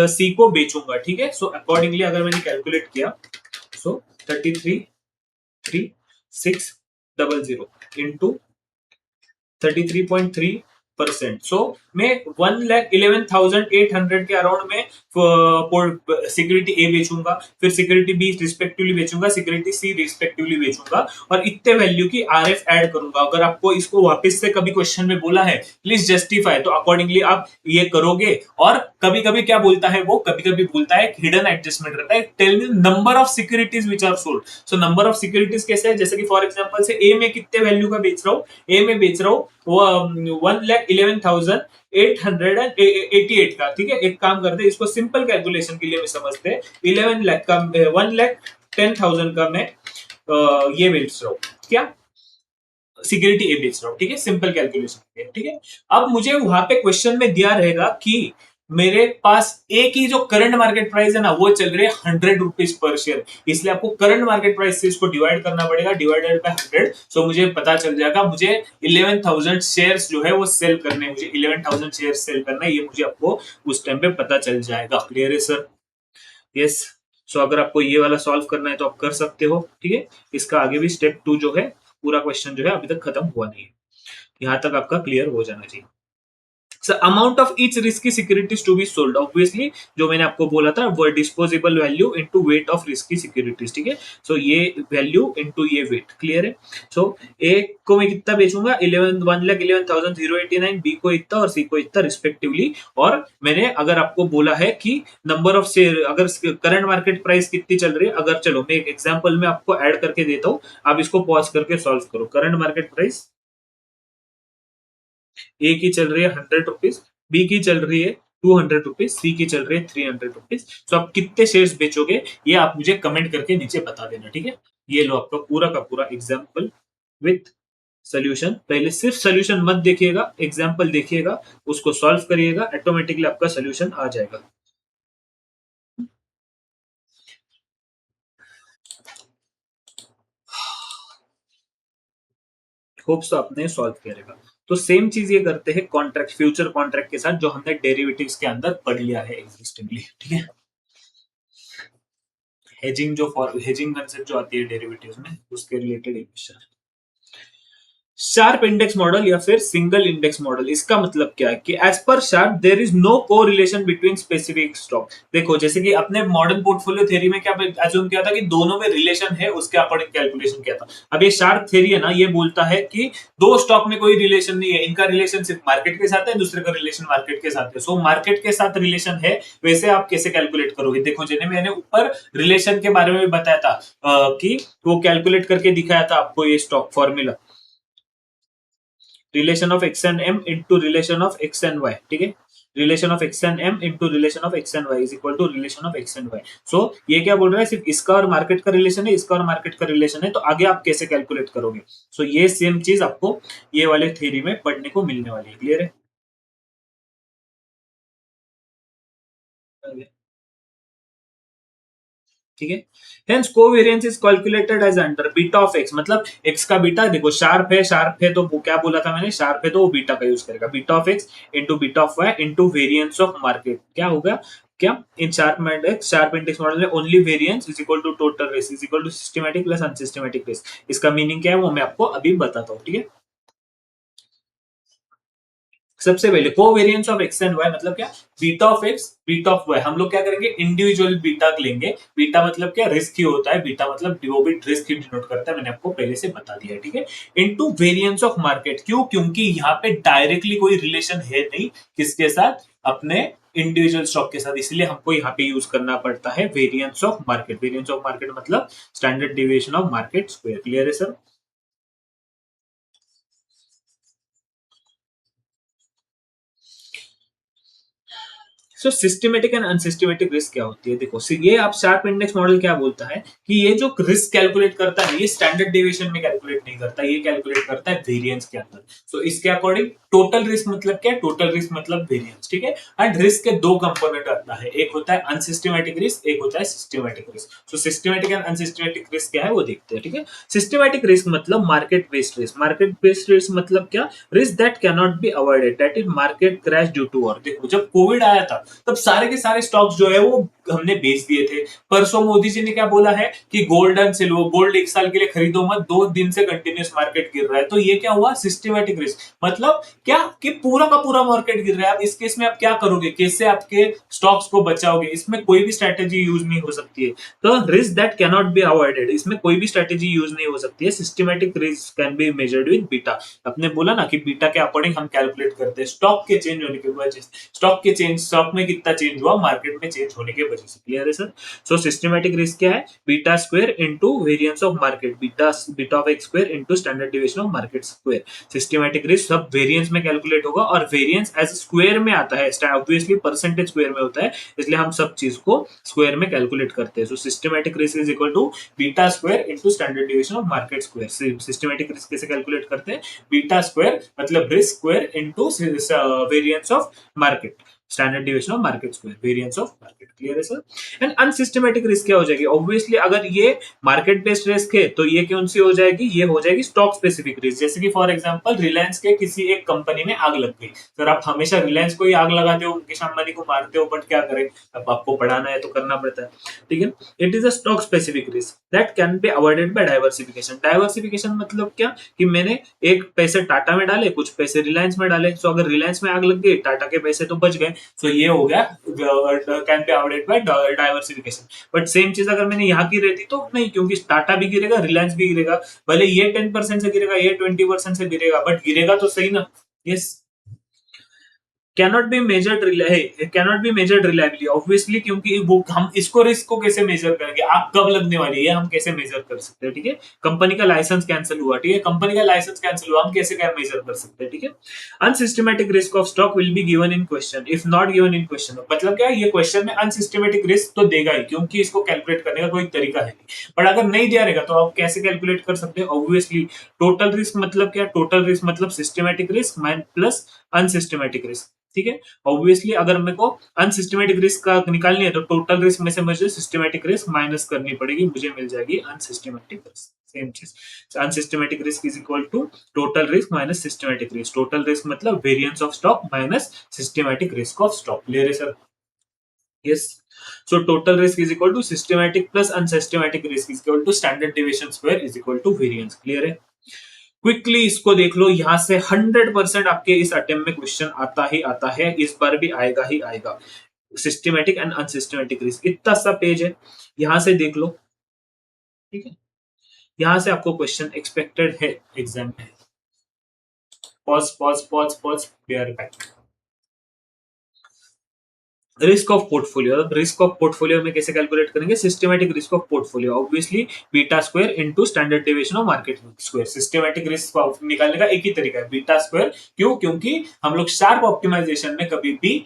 सी को बेचूंगा। ठीक है, सो अकॉर्डिंगली अगर मैंने कैलकुलेट किया, सो 33,3600 इंटू 33.3 परसेंट। सो मैं 1,11,800 के अराउंड में सिक्योरिटी ए बेचूंगा, फिर security B respectively बेचूंगा, security C respectively बेचूंगा और इतने वैल्यू की आरएफ ऐड करूंगा। अगर आपको इसको वापस से कभी क्वेश्चन में बोला है प्लीज जस्टिफाई, तो अकॉर्डिंगली आप ये करोगे। और कभी कभी क्या बोलता है वो, कभी कभी बोलता है हिडन एडजस्टमेंट रहता है, tell me number of securities which are sold. So number of securities कैसे है, जैसे कि फॉर एग्जांपल से ए में कितने वैल्यू का बेच रहा हूँ, ए में बेच रहा हूँ 1,11,888 का, ठीक है। एक काम करते हैं, इसको सिंपल कैलकुलेशन के लिए भी समझते हैं। 11 लाख का 1,10,000 का मैं ये बेच रहा हूँ, क्या सिक्योरिटी ए बेच रहा हूँ, ठीक है, सिंपल कैलकुलेशन, ठीक है। अब मुझे वहां पे क्वेश्चन में दिया रहेगा कि मेरे पास ए की जो करंट मार्केट प्राइस है ना वो चल रही है 100 रुपीज पर शेयर, इसलिए आपको करंट मार्केट प्राइस से इसको डिवाइड करना पड़ेगा, डिवाइडेड बाय 100। सो मुझे पता चल जाएगा मुझे 11,000 शेयर्स जो है वो सेल करने, मुझे 11,000 शेयर्स सेल करना है, ये मुझे आपको उस टाइम पे पता चल जाएगा। क्लियर है सर? यस। सो अगर आपको ये वाला सॉल्व करना है तो आप कर सकते हो, ठीक है। इसका आगे भी स्टेप 2 जो है, पूरा क्वेश्चन जो है अभी तक खत्म हुआ नहीं है, यहां तक आपका क्लियर हो जाना चाहिए। Amount of each risky securities to be sold, obviously जो मैंने आपको बोला था वो disposable value into weight of risky securities, ठीक है। सो ये वैल्यू इनटू ये वेट, क्लियर है। सो ए को मैं कितना बेचूंगा, 1,11,089, बी को इतना और सी को इतना रिस्पेक्टिवली। और मैंने अगर आपको बोला है कि नंबर ऑफ शेयर, अगर करंट मार्केट प्राइस कितनी चल रही है, अगर चलो मैं एक एग्जांपल में आपको ऐड करके देता हूं, आप इसको पॉज करके सॉल्व करो। करंट मार्केट प्राइस ए की चल रही है 100 रुपीज, बी की चल रही है 200 रुपीज, सी की चल रही है 300 रुपीज। तो आप कितने शेयर्स बेचोगे ये आप मुझे कमेंट करके नीचे बता देना, ठीक है। ये लो आपका पूरा का पूरा एग्जाम्पल विथ सोल्यूशन। पहले सिर्फ सोल्यूशन मत देखिएगा, एग्जाम्पल देखिएगा, उसको सॉल्व करिएगा, ऑटोमेटिकली आपका सोल्यूशन आ जाएगा। होप्स तो आपने सॉल्व किया रहेगा। तो सेम चीज ये करते हैं कॉन्ट्रैक्ट, फ्यूचर कॉन्ट्रैक्ट के साथ, जो हमने डेरिवेटिव्स के अंदर पढ़ लिया है एग्जिस्टिंगली, ठीक है। हेजिंग जो हेजिंग कंसेप्ट जो आती है डेरिवेटिव्स में, उसके रिलेटेड एक क्वेश्चन। शार्प इंडेक्स मॉडल या फिर सिंगल इंडेक्स मॉडल, इसका मतलब क्या है कि एज पर Sharpe there is no correlation between specific stock. देखो जैसे कि अपने मॉडर्न पोर्टफोलियो थ्योरी में क्या अज्यूम किया था कि दोनों में रिलेशन है, उसके अकॉर्डिंग कैलकुलेशन किया था। अब ये शार्प थ्योरी है ना, ये बोलता है कि दो स्टॉक में कोई रिलेशन नहीं है, इनका रिलेशन सिर्फ मार्केट के साथ है, दूसरे का रिलेशन मार्केट के साथ है। सो मार्केट के साथ रिलेशन है, वैसे आप कैसे कैलकुलेट करोगे? देखो जैसे मैंने ऊपर रिलेशन के बारे में बताया था कि वो कैलकुलेट करके दिखाया था आपको, ये stock formula relation of X and M into relation of X and Y, ठीक है। Relation of X and M into relation of X and Y is equal to relation of X and Y. So ये क्या बोल रहा है, सिर्फ इसका और मार्केट का रिलेशन है, इसका और मार्केट का रिलेशन है, तो आगे आप कैसे कैलकुलेट करोगे? सो ये सेम चीज आपको ये वाले थ्योरी में पढ़ने को मिलने वाली है। क्लियर है? ठीक है। Hence covariance is calculated as under beta of X, मतलब एक्स का बीटा, देखो शार्प है तो वो क्या बोला था मैंने, शार्प है तो वो बीटा का यूज करेगा, beta of X into beta of Y into variance of market. क्या होगा, क्या इन शार्प इंडेक्स मॉडल में only variance is equal to total risk is equal to systematic plus unsystematic risk. इसका मीनिंग क्या है वो मैं आपको अभी बताता हूँ, ठीक है। सबसे पहले covariance of X and Y मतलब क्या, beta of X beta of Y. हम लोग क्या करेंगे, इंडिविजुअल बीटा लेंगे। बीटा मतलब क्या, रिस्क ही होता है, बीटा मतलब डिनोट रिस्क ही डिनोट करता है, मैंने आपको पहले से बता दिया है, ठीक है। इनटू वेरिएंस ऑफ मार्केट, क्यों, क्योंकि यहाँ पे डायरेक्टली कोई रिलेशन है नहीं, किसके साथ, अपने इंडिविजुअल स्टॉक के साथ, इसलिए हमको यहाँ पे यूज करना पड़ता है variance of market. Variance of market मतलब standard deviation of market square. Clear है sir? So systematic and unsystematic risk क्या होती है, देखो ये आप शार्प इंडेक्स मॉडल क्या बोलता है कि ये जो रिस्क कैलकुलेट करता है ये स्टैंडर्ड डेविएशन में कैलकुलेट नहीं करता, ये कैलकुलेट करता है वेरिएंस के अंदर। सो इसके अकॉर्डिंग टोटल रिस्क मतलब क्या है, टोटल रिस्क मतलब वेरिएंस, ठीक है। एंड रिस्क के दो कंपोनेंट आता है, एक होता है अनसिस्टमेटिक रिस्क, एक होता है systematic risk. So systematic and unsystematic risk क्या है वो देखते हैं, ठीक है। सिस्टमेटिक रिस्क मतलब market based risk, market based risk मतलब क्या, risk that can not be avoided, that is market crash due to war. देखो जब कोविड आया था तब सारे के सारे स्टॉक्स जो है वो हमने बेच दिए थे। परसों मोदी जी ने क्या बोला है कि गोल्ड एंड सिल्वर, गोल्ड 1 साल के लिए खरीदो मत, 2 दिन से कंटिन्यूस मार्केट गिर रहा है। तो ये क्या हुआ, सिस्टमेटिक रिस्क। मतलब क्या कि पूरा का पूरा मार्केट गिर रहा है। अब इस केस में आप क्या करोगे, कैसे आपके स्टॉक्स को बचाओगे, इसमें कोई भी स्ट्रेटेजी यूज नहीं हो सकती है। तो risk that can not be avoided, इसमें कोई भी स्ट्रेटेजी यूज नहीं हो सकती है। Systematic risk can be measured with beta. आपने बोला ना कि बीटा के अकॉर्डिंग हम कैलकुलेट करते हैं स्टॉक के चेंज होने की वजह से, स्टॉक में कितना चेंज हुआ मार्केट में चेंज होने की वजह से। क्लियर है सर? सो सिस्टमेटिक रिस्क क्या है, beta square into variance of market, beta of x square into standard deviation of market square. Systematic risk सब वेरिएंस में कैलकुलेट होगा और वेरिएंस एज स्क्वायर में आता है, ऑब्वियसली परसेंटेज स्क्वायर में होता है, इसलिए हम सब चीज को स्क्वायर में कैलकुलेट करते हैं। So systematic risk is equal to beta square into standard deviation of market square. Systematic risk कैसे कैलकुलेट करते हैं, बीटा स्क्वायर मतलब risk square into variance of market, standard deviation of market square, variance of market. Clear है sir? And unsystematic risk क्या हो जाएगी, obviously अगर ये मार्केट बेस्ड रिस्क है तो ये कौन सी हो जाएगी, ये हो जाएगी स्टॉक स्पेसिफिक रिस्क। जैसे कि फॉर एग्जांपल रिलायंस के किसी एक कंपनी में आग लग गई, सर आप हमेशा रिलायंस को ही आग लगाते हो, मुकेश अंबानी को मारते हो, बट क्या करें, अब आपको पढ़ाना है तो करना पड़ता है। ठीक है, it is a stock specific risk that can be avoided by diversification. Diversification मतलब क्या कि मैंने एक पैसे टाटा में डाले, कुछ पैसे रिलायंस में डाले, सो अगर रिलायंस में आग लग गई, टाटा के पैसे तो बच गए, सो ये हो गया can be avoided by diversification. But same चीज अगर मैंने यहाँ की रहती तो नहीं, क्योंकि टाटा भी गिरेगा, रिलायंस भी गिरेगा, भले ये 10% से गिरेगा, ये 20% से गिरेगा, बट गिरेगा तो सही ना। Yes, cannot be measured reliably, obviously, क्योंकि वो हम इसको रिस्क को कैसे मेजर करेंगे, आग कब लगने वाली है हम कैसे मेजर कर सकते हैं। ठीक है, कंपनी का लाइसेंस कैंसिल हुआ, ठीक है, कंपनी का लाइसेंस कैंसिल हुआ, हम कैसे क्या मेजर कर सकते हैं। ठीक है, unsystematic risk of stock will be given in question if not given in question. मतलब क्या, ये क्वेश्चन में अनसिस्टमेटिक रिस्क तो देगा ही, क्योंकि इसको कैलकुलेट करने का कोई तरीका है नहीं। बट अगर नहीं दिया रहेगा तो आप कैसे कैलकुलेट कर सकते हैं, ऑब्वियसली टोटल रिस्क मतलब क्या, टोटल रिस्क मतलब systematic risk plus unsystematic risk. ठीक है, ऑब्वियसली अगर मेरे को अनसिस्टमेटिक रिस्क का निकालनी है तो टोटल रिस्क में से मुझे सिस्टमेटिक रिस्क माइनस करनी पड़ेगी, मुझे मिल जाएगी अनसिस्टमेटिक रिस्क। सेम चीज, unsystematic risk is equal to total risk minus systematic risk. Total risk मतलब variance of stock minus systematic risk of stock. Clear है sir? Yes, so total risk is equal to systematic plus unsystematic risk is equal to standard deviation square is equal to variance। Clear है? Quickly इसको देख लो, यहां से 100% आपके इस attempt में question आता ही आता है, इस बार भी आएगा ही आएगा। सिस्टमेटिक एंड अनसिस्टमेटिक रिस्क, इतना सा पेज है, यहां से देख लो। ठीक है, यहां से आपको क्वेश्चन एक्सपेक्टेड है एग्जाम में। Pause pause pause pause, we are back. Risk of portfolio, risk of portfolio में कैसे कैलकुलेट करेंगे, systematic risk of portfolio, obviously beta square into standard deviation of market square. Systematic risk निकालने का एक ही तरीका है, बीटा स्क्वायर। क्यों? क्योंकि हम लोग शार्प ऑप्टिमाइजेशन में कभी भी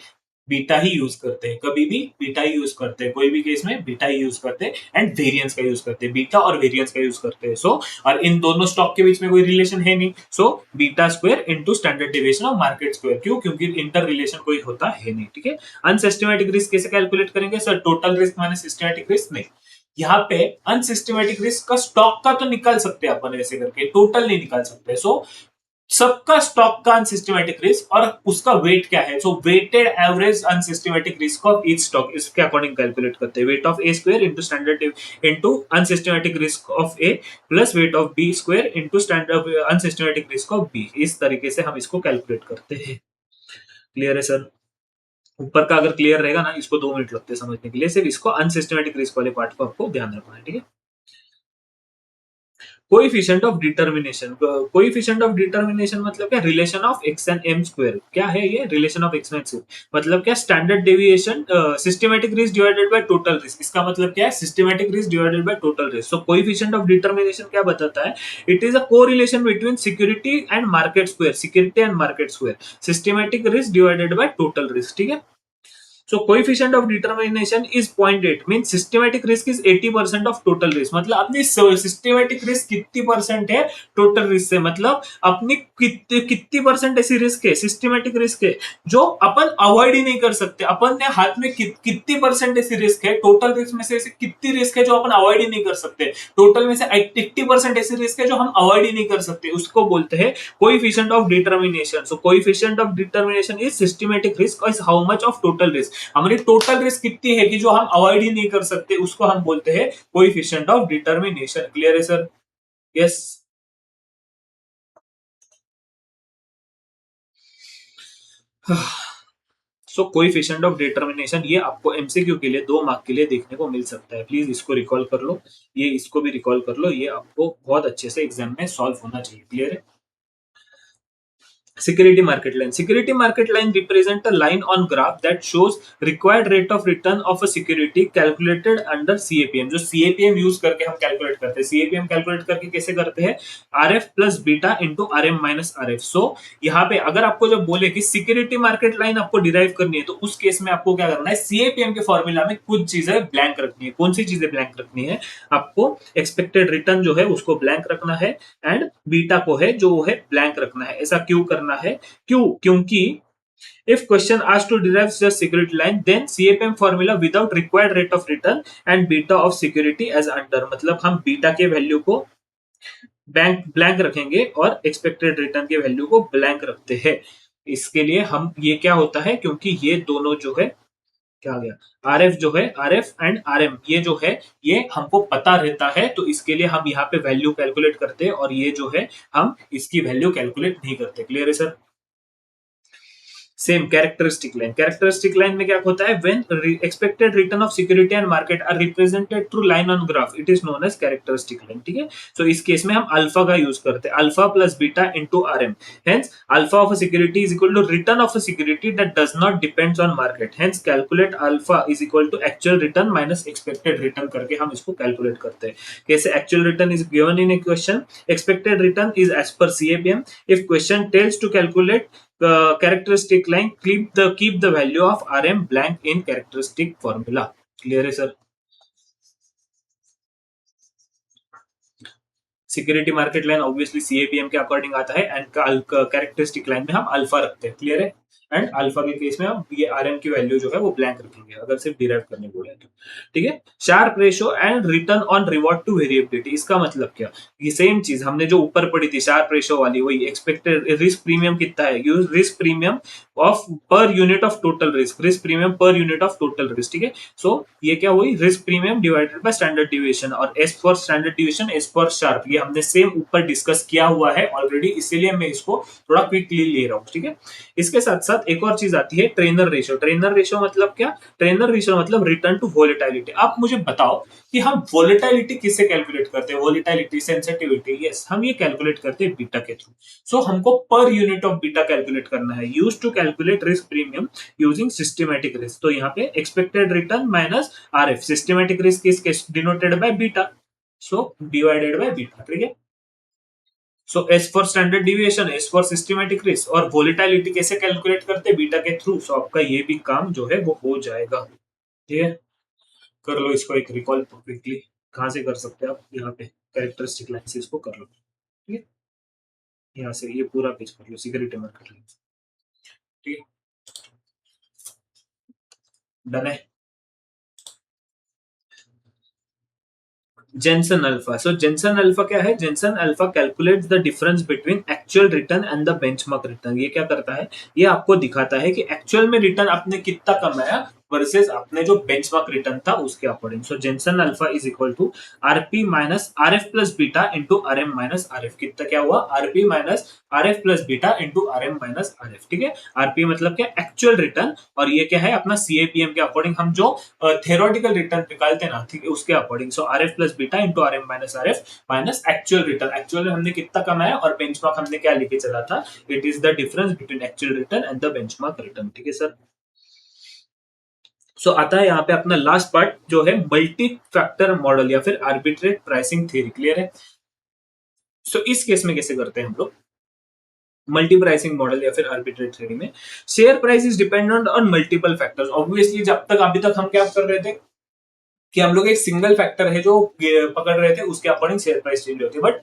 बीटा ही यूज करते हैं, कभी भी बीटा ही यूज करते हैं, कोई भी केस में बीटा ही यूज करते हैं, एंड वेरिएंस का यूज करते हैं, बीटा और वेरिएंस का यूज करते हैं। सो और इन दोनों स्टॉक के बीच में कोई रिलेशन है नहीं, so beta square into standard deviation of market square. क्यों? क्योंकि इंटर रिलेशन कोई होता है नहीं। ठीक है, अनसिस्टमेटिक रिस्क कैसे कैलकुलेट करेंगे sir, total risk minus systematic risk नहीं, यहाँ पे अनसिस्टमेटिक रिस्क का स्टॉक का तो निकाल सकते हैं अपन ऐसे करके, टोटल नहीं निकाल सकते। सो सबका स्टॉक का अनसिस्टमेटिक रिस्क और उसका वेट क्या है, so weighted average unsystematic risk of each stock, इसके अकॉर्डिंग कैलकुलेट करते हैं। Weight of A square into standard into unsystematic risk of A plus weight of B square into standard unsystematic risk of B, इस तरीके से हम इसको calculate करते हैं। क्लियर है सर? ऊपर का अगर क्लियर रहेगा ना, इसको 2 मिनट लगते हैं समझने के लिए, सिर्फ इसको अनसिस्टमेटिक रिस्क वाले पार्ट को आपको ध्यान रखना है। ठीक है, coefficient of determination, coefficient of determination मतलब क्या, relation of X and M square. क्या है ये relation of X and M, मतलब क्या, standard deviation systematic risk divided by total risk. इसका मतलब क्या है, systematic risk divided by total risk. So coefficient of determination क्या बताता है, it is a correlation between security and market square, security and market square, systematic risk divided by total risk. ठीक है, so coefficient of determination is 0.8 means systematic risk is 80% of total risk। मतलब अपनी systematic risk कितनी percent है total risk से, मतलब अपनी कितनी परसेंट ऐसी रिस्क है, सिस्टमेटिक रिस्क है जो अपन अवॉइड ही नहीं कर सकते। अपन ने हाथ में कितनी परसेंट ऐसी रिस्क है, टोटल रिस्क में से ऐसी कितनी रिस्क है जो अपन अवॉइड ही नहीं कर सकते, टोटल में से 80% ऐसी रिस्क है जो हम अवॉइड ही नहीं कर सकते, उसको बोलते हैं coefficient of determination. So coefficient of determination is systematic risk is how much of total risk. हमारी टोटल रिस्क कितनी है कि जो हम अवॉइड ही नहीं कर सकते, उसको हम बोलते हैं कोएफिशिएंट ऑफ डिटर्मिनेशन। क्लियर है sir? Yes. So coefficient of determination ये आपको एमसीक्यू के लिए 2 मार्क के लिए देखने को मिल सकता है। प्लीज इसको रिकॉल कर लो, ये इसको भी रिकॉल कर लो, ये आपको बहुत अच्छे से एग्जाम में सॉल्व होना चाहिए। क्लियर है? Security market line. Security market line represent a line on graph that shows required rate of return of a security calculated under CAPM. जो CAPM यूज करके हम कैलकुलेट करते हैं, CAPM कैलकुलेट करके कैसे करते हैं? RF plus beta into RM minus RF। सो यहाँ पे अगर आपको जब बोले कि सिक्योरिटी मार्केट लाइन आपको डिराइव करनी है, तो उस केस में आपको क्या करना है? CAPM के फॉर्मूला में कुछ चीजें ब्लैंक रखनी है। कौन सी चीजें ब्लैंक रखनी है? आपको एक्सपेक्टेड रिटर्न जो है उसको ब्लैंक रखना है, एंड बीटा को है जो है ब्लैंक रखना है। ऐसा क्यों करना है? क्योंकि if question asked to derive the security line, then CAPM formula without required rate of return and beta of security as under, मतलब हम बीटा के वैल्यू को ब्लैंक रखेंगे और एक्सपेक्टेड रिटर्न के वैल्यू को ब्लैंक रखते हैं। इसके लिए हम ये क्या होता है, क्योंकि ये दोनों जो है क्या आ गया, आरएफ जो है, आरएफ एंड आरएम ये जो है ये हमको पता रहता है, तो इसके लिए हम यहाँ पे वैल्यू कैलकुलेट करते हैं, और ये जो है हम इसकी वैल्यू कैलकुलेट नहीं करते। क्लियर है सर? सेम कैरेक्टरिस्टिक लाइन में क्या होता है? When expected return of security and market are represented through line on graph, it is known as characteristic line. ठीक है? सो इस केस में हम अल्फा का यूज करते हैं, alpha plus beta into RM. Hence alpha of a security is equal to return of a security that does not depends on market. Hence calculate alpha is equal to actual return minus expected return करके हम इसको calculate करते हैं। कैसे? Actual return is given in a question, expected return is as per CAPM. If question tells to calculate characteristic line, keep the value of RM blank in characteristic formula. Clear है sir? Security market line obviously CAPM के according आता है, and characteristic line में हम alpha रखते हैं। Clear है? And alpha के केस में हम ये आरएम की वैल्यू जो है वो ब्लैंक रखेंगे, अगर सिर्फ डिराइव करने बोले तो। ठीक है? Sharpe ratio and return on reward to variability, इसका मतलब क्या? ये सेम चीज हमने जो ऊपर पढ़ी थी शार्प रेशियो वाली, वही एक्सपेक्टेड रिस्क प्रीमियम कितना है, use risk premium of per unit of total risk premium per unit of total risk. ठीक है? सो ये क्या हुई? Risk premium divided by standard deviation, और S for standard deviation, S for Sharpe, ये हमने सेम ऊपर डिस्कस किया हुआ है ऑलरेडी, इसीलिए मैं इसको थोड़ा क्विकली ले रहा हूँ। ठीक है? इसके साथ साथ एक और चीज आती है ट्रेनर रेशियो। ट्रेनर रेशियो मतलब क्या? ट्रेनर रेशियो मतलब रिटर्न टू वोलेटिलिटी। आप मुझे बताओ कि हम वोलेटिलिटी किससे कैलकुलेट करते हैं? वोलेटिलिटी, सेंसिटिविटी, यस, हम ये कैलकुलेट करते हैं बीटा के थ्रू। सो हमको पर यूनिट ऑफ बीटा कैलकुलेट करना है, use to calculate risk premium using systematic risk. तो यहाँ पे expected return minus RF, systematic risk is denoted by beta, so divided by beta. ठीक है? So S for standard deviation, S for systematic risk, और volatility कैसे calculate करते हैं? Beta के थ्रू। सो आपका ये भी काम जो है वो हो जाएगा। ठीक है? कर लो इसको एक रिकॉल क्विकली। कहाँ से कर सकते हैं आप? यहाँ पे कैरेक्टरिस्टिक लाइन से इसको कर लो। ठीक है? यहाँ से ये पूरा पेज कर लो, सिक्योरिटी मार्केट लाइन। ठीक है? डन है? Jensen alpha. So Jensen alpha क्या है? Jensen alpha calculates the difference between actual return and the benchmark return. ये क्या करता है? ये आपको दिखाता है कि एक्चुअल में रिटर्न आपने कितना कमाया वर्सेस आपने जो बेंचमार्क रिटर्न था उसके according. So Jensen alpha is equal to RP minus RF plus beta into RM minus RF. कितना क्या हुआ? RP minus RF plus beta into RM minus RF. ठीक है? आरपी मतलब क्या? एक्चुअल रिटर्न, और ये क्या है? अपना सीएपीएम के अकॉर्डिंग हम जो थेरोटिकल रिटर्न निकालते हैं ना, ठीक है, उसके according. So RF plus beta into RM minus RF minus actual return. Actual में हमने कितना कमाया और बेंचमार्क हमने क्या लेके चला था? It is the difference between actual return and the benchmark return. ठीक है सर? सो आता है यहाँ पे अपना लास्ट पार्ट जो है मल्टी फैक्टर मॉडल या फिर आर्बिट्रेट प्राइसिंग थ्योरी। क्लियर है? सो इस केस में कैसे करते हैं हम लोग मल्टी प्राइसिंग मॉडल या फिर आर्बिट्रेट थ्योरी में? Share price is dependent on multiple factors. Obviously जब तक अभी तक हम क्या कर रहे थे कि हम लोग एक सिंगल फैक्टर है जो पकड़ रहे थे, उसके अकॉर्डिंग शेयर प्राइस चेंज होती है। But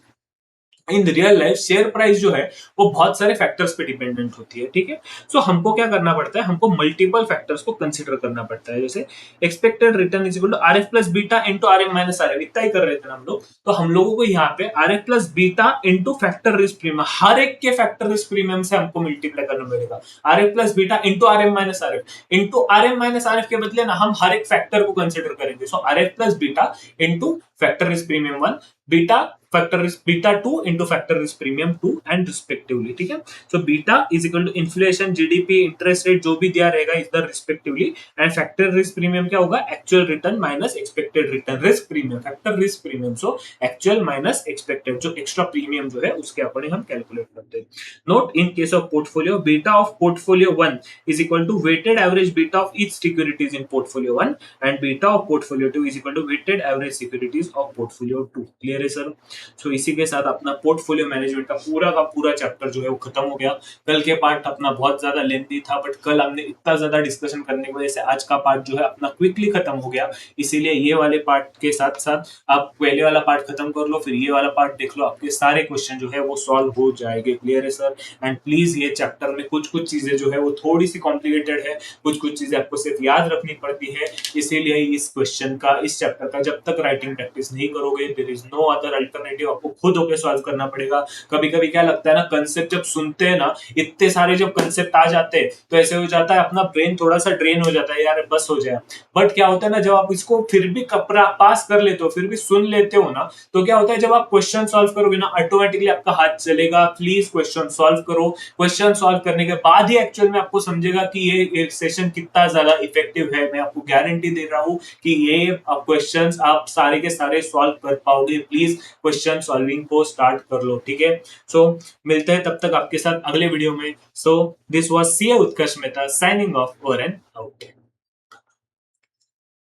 in real life share price जो है वो बहुत सारे फैक्टर्स पे डिपेंडेंट होती है, ठीक है। सो हमको क्या करना पड़ता है, हमको मल्टीपल फैक्टर्स को कंसिडर करना पड़ता है। जैसे expected return is equal to R F plus beta into R M minus R F, इतना ही कर रहे थे हम लोग। तो हम लोगों को यहाँ पे R F plus beta into factor risk premium, हर एक के फैक्टर रिस्क प्रीमियम से हमको मल्टीप्लाई करना पड़ेगा। R F plus beta into R M minus R F, into R M minus R F के बदले ना हम हर एक फैक्टर को कंसिडर करेंगे। So R F plus beta into factor risk premium 1, beta factor risk beta 2 into factor risk premium 2 and respectively, ठीक है। so beta is equal to inflation, GDP, interest rate जो भी दिया रहेगा इधर respectively, and factor risk premium क्या होगा, actual return minus expected return, risk premium factor risk premium, so actual minus expected, जो extra premium जो है उसके अकॉर्डिंग हम कैलकुलेट करते हैं। Note in case of portfolio beta of portfolio 1 is equal to weighted average beta of each securities in portfolio 1 and beta of portfolio 2 is equal to weighted average securities of portfolio 2। Clear है sir? सो इसी के साथ अपना portfolio management का पूरा chapter जो है वो खत्म हो गया। कल के पार्ट अपना बहुत ज्यादा लेंथी था, बट कल हमने इतना ज्यादा डिस्कशन करने की वजह से आज का पार्ट जो है अपना क्विकली खत्म हो गया। इसीलिए ये वाले पार्ट के साथ साथ आप पहले वाला पार्ट खत्म कर लो, फिर ये वाला पार्ट देख लो, आपके सारे क्वेश्चन जो है वो सॉल्व हो जाएंगे। क्लियर है सर? एंड प्लीज ये चैप्टर में कुछ कुछ चीजें जो है वो थोड़ी सी कॉम्प्लिकेटेड है, कुछ कुछ चीजें आपको सिर्फ याद रखनी पड़ती है। इसीलिए इस क्वेश्चन का, इस चैप्टर का जब तक राइटिंग प्रैक्टिस नहीं करोगे, there is no other alternative, आपको खुद होकर सॉल्व करना पड़ेगा। कभी कभी क्या लगता है ना, कंसेप्ट जब सुनते हैं ना, इतने सारे जब कंसेप्ट आ जाते हैं तो ऐसे हो जाता है अपना ब्रेन थोड़ा सा ड्रेन हो जाता है, यार बस हो जाए। बट क्या होता है ना, जब आप इसको फिर भी कपड़ा पास कर लेते हो, फिर भी सुन लेते हो ना, तो क्या होता है जब आप क्वेश्चन सॉल्व करोगे ना, ऑटोमेटिकली आपका हाथ चलेगा। प्लीज क्वेश्चन सॉल्व करो। क्वेश्चन सॉल्व करने के बाद ही एक्चुअल में आपको समझेगा कि ये सेशन कितना ज्यादा इफेक्टिव है। मैं आपको गारंटी दे रहा हूं कि ये क्वेश्चंस आप सारे के सारे सॉल्व कर पाओगे। प्लीज क्वेश्चन सॉल्विंग को स्टार्ट कर लो, ठीक है। सो मिलते हैं तब तक आपके साथ अगले वीडियो में। So this was CA Utkarsh Mehta signing off, over and out.